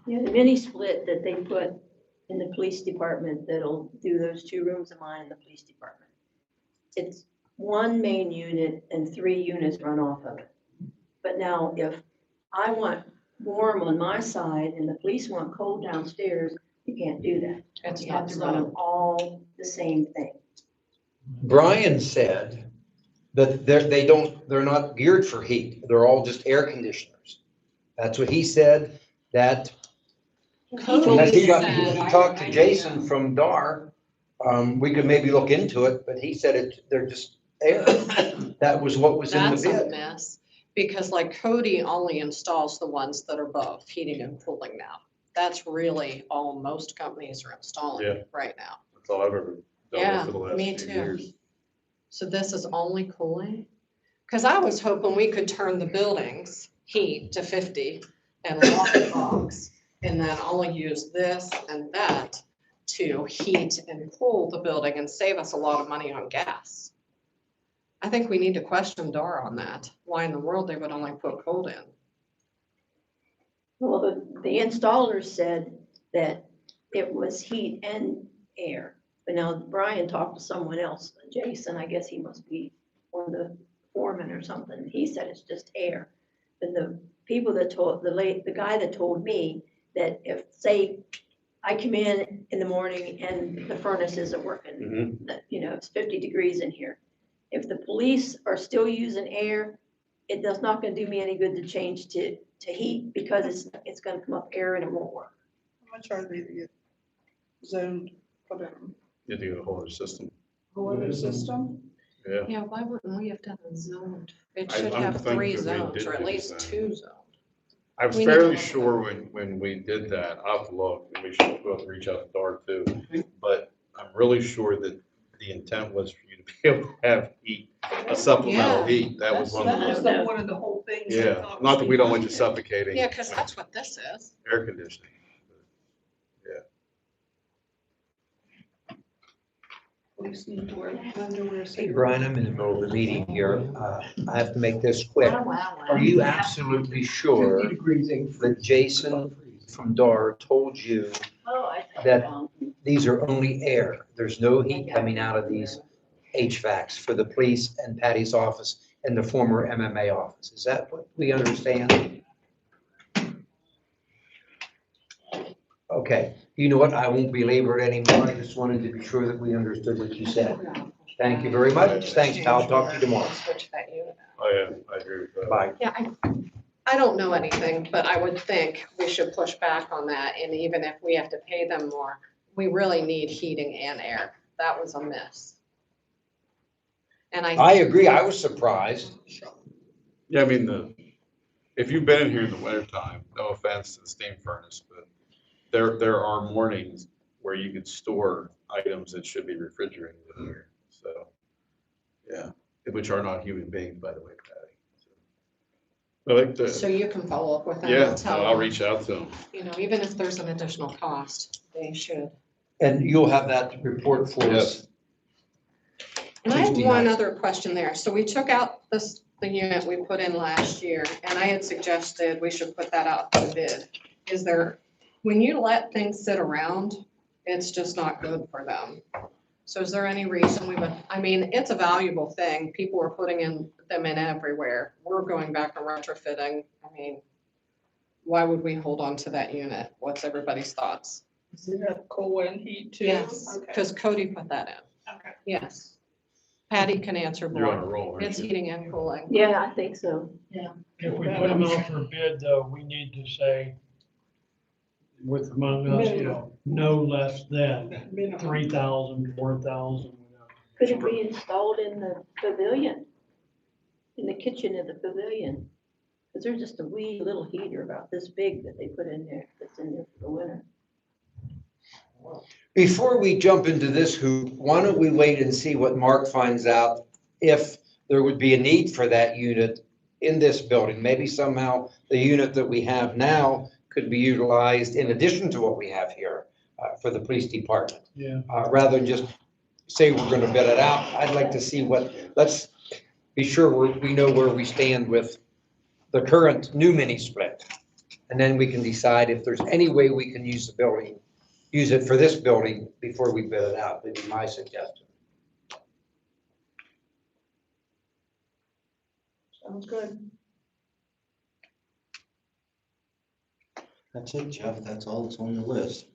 Yeah, the mini split that they put in the police department that'll do those 2 rooms of mine in the police department. It's 1 main unit and 3 units run off of it. But now if I want warm on my side and the police want cold downstairs, you can't do that. It's You have not to run them all the same thing. Brian said that they're not geared for heat. They're all just air conditioners. That's what he said, that. Cody Unless he said- talked to Jason from DAR, we could maybe look into it, but he said they're just air. That was what was in the That's a bid. mess, because like Cody only installs the ones that are both heating and cooling now. That's really all most companies are Yeah. installing right now. That's all I've ever Yeah, done for the last me few too. years. So this is only cooling? Because I was hoping we could turn the buildings heat to 50 and lock the box, and then only use this and that to heat and cool the building and save us a lot of money on gas. I think we need to question DAR on that. Why in the world they would only put cold in? Well, the installer said that it was heat and air. But now Brian talked to someone else, Jason, I guess he must be one of the foreman or something. He said it's just air. And the people that told, the guy that told me that if, say, I come in the morning and the furnace isn't working, Mhm. that, it's 50 degrees in here. If the police are still using air, it does not gonna do me any good to change to heat because it's gonna come up air and it won't work. How much are they to get zoned, whatever, You have to get a whole other system. water system? Yeah. Yeah, why wouldn't we have done it zoned? It I- should I'm have 3 thinking we zones, did or at do least zoned. 2 zoned. I was We need to fairly look at sure when we did that, I'll have to look, and we should both reach out to DAR too. But I'm really sure that the intent was for you to be able to have heat, a supplemental Yeah. heat. That was one of That was the, one of the whole things. I yeah, thought not that was we don't want you behind it. suffocating. Yeah, because that's what this is. Air conditioning. Police need to wear underwear. so Hey, you're- Brian, I'm in the middle of the meeting here. I have to make this quick. Are you absolutely sure 50 degrees ain't that Jason from DAR told you Oh, I. that these are only air? There's no heat coming out of these HVACs for the police and Patty's office and the former MMA office. Is that what we understand? Okay, you know what? I won't belabor it anymore. I just wanted to be sure that we understood what you said. Thank you very much. Thanks, pal. Talk to you tomorrow. Switch that unit out. Oh, yeah, I agree with that. Bye. Yeah, I don't know anything, but I would think we should push back on that, and even if we have to pay them more, we really need heating and air. That was a miss. And I agree. I was surprised. Yeah, I mean, if you've been in here in the wintertime, no offense to the steam furnace, but there are mornings where you can store items that should be refrigerated in here, so, yeah, which are not human beings, by the way, Patty. So, I like So that. you can follow up with them Yeah, and tell I'll them, reach out to them. you know, even if there's an additional cost, they should. And you'll have that report for us. And I have Tuesday one night. other question there. So we took out the unit we put in last year, and I had suggested we should put that out to bid. Is there, when you let things sit around, it's just not good for them. So is there any reason we would, I mean, it's a valuable thing. People are putting them in everywhere. We're going back and retrofitting. I mean, why would we hold on to that unit? What's everybody's thoughts? Does it have cold and heat too? Yes, Okay. because Cody put that in. Okay. Yes. Patty can answer You're on a more. roll, aren't It's you? heating and cooling. Yeah, I think so. If we put them out for bid, though, we need to say with among us, you know, no less than Minimum. 3,000, 4,000. Could it be installed in the pavilion? In the kitchen of the pavilion? Because there's just a wee little heater about this big that they put in there, that's in there for the winter. Before we jump into this hoop, why don't we wait and see what Mark finds out if there would be a need for that unit in this building? Maybe somehow the unit that we have now could be utilized in addition to what we have here for the police department. Yeah. Rather than just say we're gonna bid it out, I'd like to see let's be sure we know where we stand with the current new mini split. And then we can decide if there's any way we can use the building, use it for this building before we bid it out, would be my suggestion. Sounds good. That's it, Jeff. That's all that's on the list.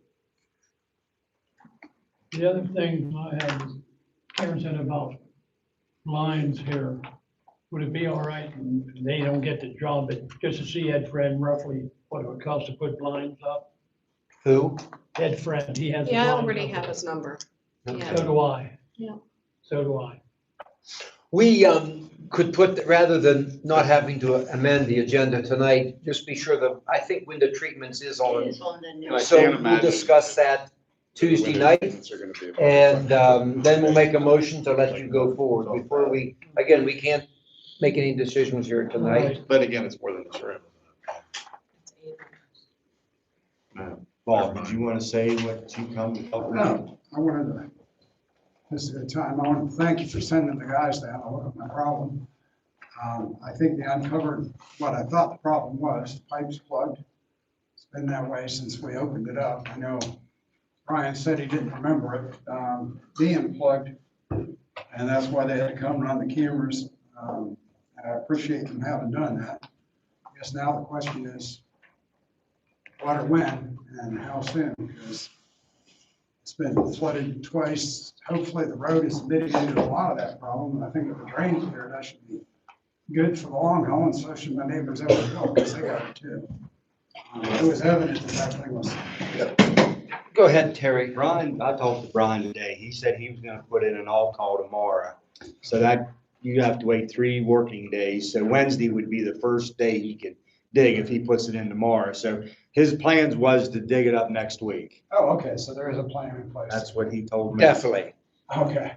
The other thing I had was, Karen said about lines here. Would it be all right, and they don't get the job, but just to see Ed Fred roughly what it would cost to put blinds up? Who? Ed Fred, he has. the Yeah, I blinds already up. have his number. So Yeah. do I. Yeah. So do I. We could put, rather than not having to amend the agenda tonight, just be sure that, I think window treatments is It on. is on the I new. can't So we'll imagine discuss that Tuesday night. And then we'll make a motion to let you go forward. Before we, again, we can't make any decisions here tonight. But again, it's more than a trim. Bob, did you want to say what you come to talk about? No, I wanted to, this is a good time. I want to thank you for sending the guys down to look at my problem. I think they uncovered what I thought the problem was, pipes plugged. It's been that way since we opened it up. I know Brian said he didn't remember it, being plugged, and that's why they had to come run the cameras. And I appreciate them having done that. I guess now the question is, what or when and how soon? Because it's been flooded twice. Hopefully the road is mitigated a lot of that problem. And I think if the drain's there, that should be good for the long haul, and so should my neighbors over the hill, because they got it too. It was evident that thing was. Go ahead, Terry. Brian, I talked to Brian today. He said he was gonna put in an all-call tomorrow. So that, you have to wait 3 working days. So Wednesday would be the first day he could dig if he puts it in tomorrow. So his plans was to dig it up next week. Oh, okay, so there is a plan in place. That's what he told me. Definitely. Okay.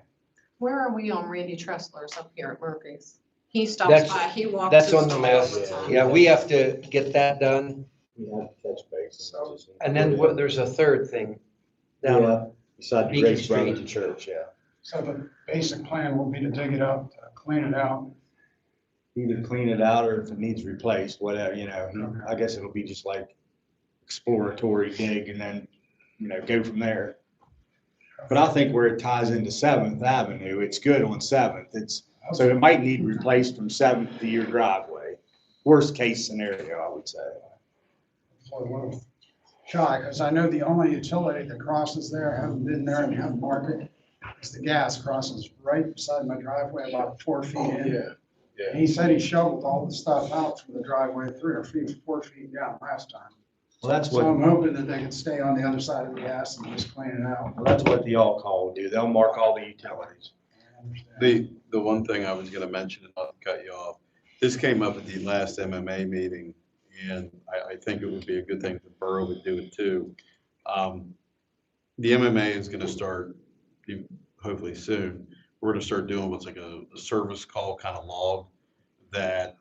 Where are we on Randy Tressler's up here at Murphy's? He stops That's- by, he walks. That's his on the dog all list. time. Yeah, we have to get that done. We have to touch base. And then there's a third thing down. Yeah, beside the Beacon Grace Street. Brotherton Church, yeah. So the basic plan will be to dig it up, to clean it out. Either clean it out or if it needs replaced, whatever, you know. I guess it'll be just like exploratory dig and then, you know, go from there. But I think where it ties into 7th Avenue, it's good on 7th. So it might need replaced from 7th to your driveway. Worst case scenario, I would say. So a little shy, because I know the only utility that crosses there, I haven't been there and haven't marked it, is the gas crosses right beside my driveway, about 4 feet in. And he said he shoveled all the stuff out from the driveway 4 feet down last time. Well, that's So I'm what, hoping that they can stay on the other side of the gas and just clean it out. well, that's what the all-call will do. They'll mark all the utilities. The one thing I was gonna mention, and not to cut you off, this came up at the last MMA meeting, and I think it would be a good thing if the borough would do it too. The MMA is gonna start hopefully soon. We're gonna start doing what's like a service call kind of log that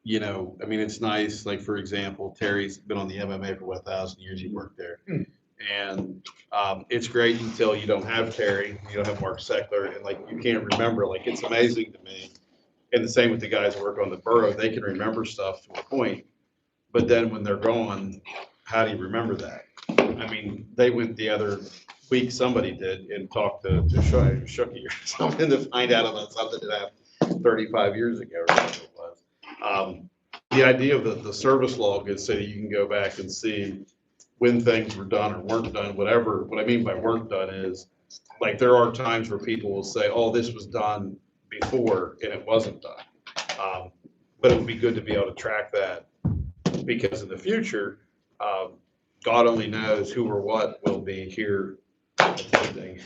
you know, I mean, it's nice, like, for example, Terry's been on the MMA for what, 1,000 years, he worked there. And it's great until you don't have Terry, you don't have Mark Seckler, and like, you can't remember, like, it's amazing to me. And the same with the guys who work on the borough, they can remember stuff to a point, but then when they're gone, how do you remember that? I mean, they went the other week, somebody did, and talked to Shooky or something to find out about something that happened 35 years ago or whatever it was. The idea of the service log is so that you can go back and see when things were done or weren't done, whatever. What I mean by work done is, like, there are times where people will say, oh, this was done before and it wasn't done. But it would be good to be able to track that, because in the future, God only knows who or what will be here attempting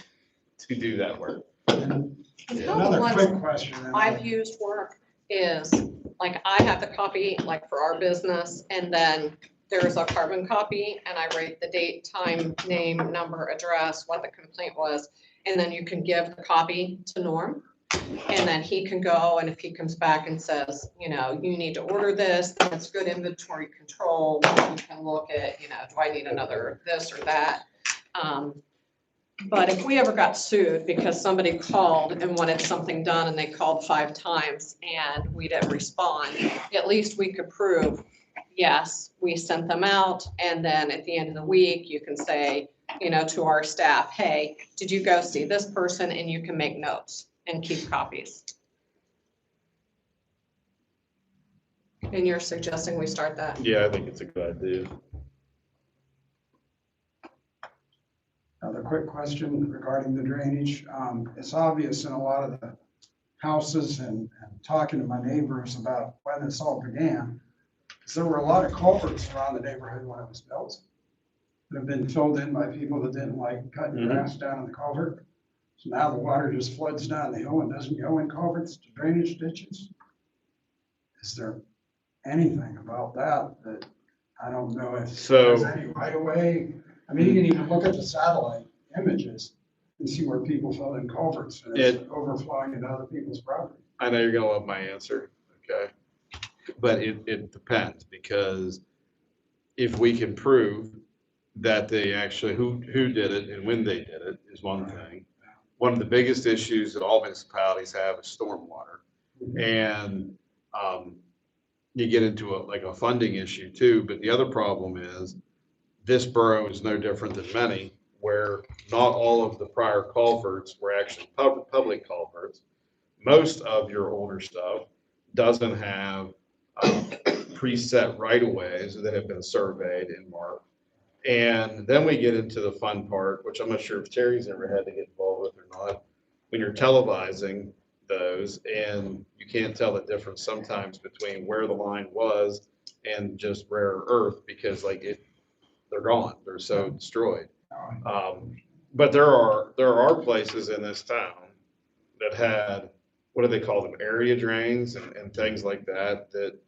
to do that work. You know, the Another ones quick question. and I've used work is, like, I have the copy, like, for our business, and then there's a carbon copy, and I write the date, time, name, number, address, what the complaint was, and then you can give the copy to Norm, and then he can go, and if he comes back and says, you know, you need to order this, that's good inventory control, you can look at, you know, do I need another this or that? But if we ever got sued because somebody called and wanted something done and they called 5 times and we didn't respond, at least we could prove, yes, we sent them out. And then at the end of the week, you can say, you know, to our staff, hey, did you go see this person? And you can make notes and keep copies. And you're suggesting we start that? Yeah, I think it's a good idea. Another quick question regarding the drainage. It's obvious in a lot of the houses and talking to my neighbors about when this all began, because there were a lot of culverts around the neighborhood when it was built that have been filled in by people that didn't like cutting grass down in the culvert. So now the water just floods down the hill and doesn't go in culverts to drainage ditches. Is there anything about that I don't know if there's any right away? I mean, you can even look at the satellite images and see where people fill in culverts and it's overflowing into other people's property. I know you're gonna love my answer, okay? But it depends, because if we can prove that they actually, who did it and when they did it is one thing. One of the biggest issues that all municipalities have is stormwater. And you get into a funding issue too, but the other problem is this borough is no different than many, where not all of the prior culverts were actually public culverts. Most of your older stuff doesn't have preset right-of-ways that have been surveyed and marked. And then we get into the fun part, which I'm not sure if Terry's ever had to get involved with or not, when you're televising those and you can't tell the difference sometimes between where the line was and just rare earth, because they're gone, they're so destroyed. But there are places in this town that had, what do they call them, area drains and things like that, that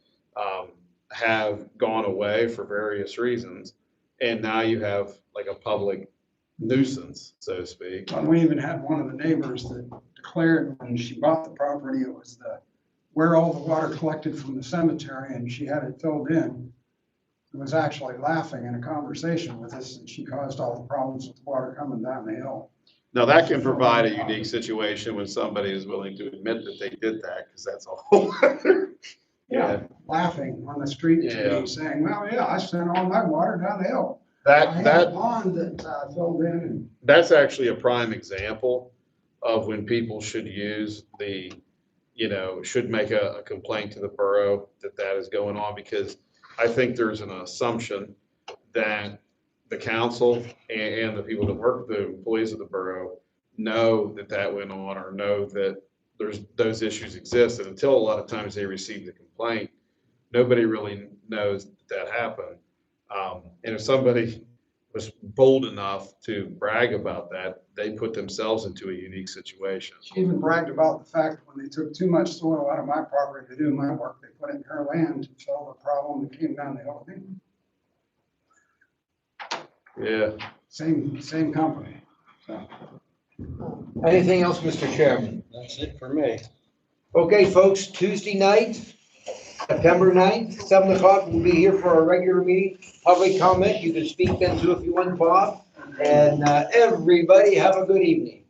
have gone away for various reasons. And now you have like a public nuisance, so to speak. And we even had one of the neighbors that declared when she bought the property, it was where all the water collected from the cemetery, and she had it filled in. Was actually laughing in a conversation with us, and she caused all the problems with water coming down the hill. Now that can provide a unique situation when somebody is willing to admit that they did that, because that's a whole other. Yeah, laughing on the street to me, saying, well, yeah, I sent all my water down the hill. I had a pond that filled in. That's actually a prime example of when people should use should make a complaint to the borough that is going on, because I think there's an assumption that the council and the people that work, the employees of the borough, know that went on, or know that those issues exist. And until a lot of times they receive the complaint, nobody really knows that happened. And if somebody was bold enough to brag about that, they put themselves into a unique situation. She even bragged about the fact that when they took too much soil out of my property to do my work, they put it in her land to solve the problem that came down the hill. Yeah. Same company. So. Anything else, Mr. Chairman? That's it for me. Okay, folks, Tuesday night, September 9th, 7 o'clock, we'll be here for our regular meeting. Public comment, you can speak then too if you want, Bob. And everybody have a good evening.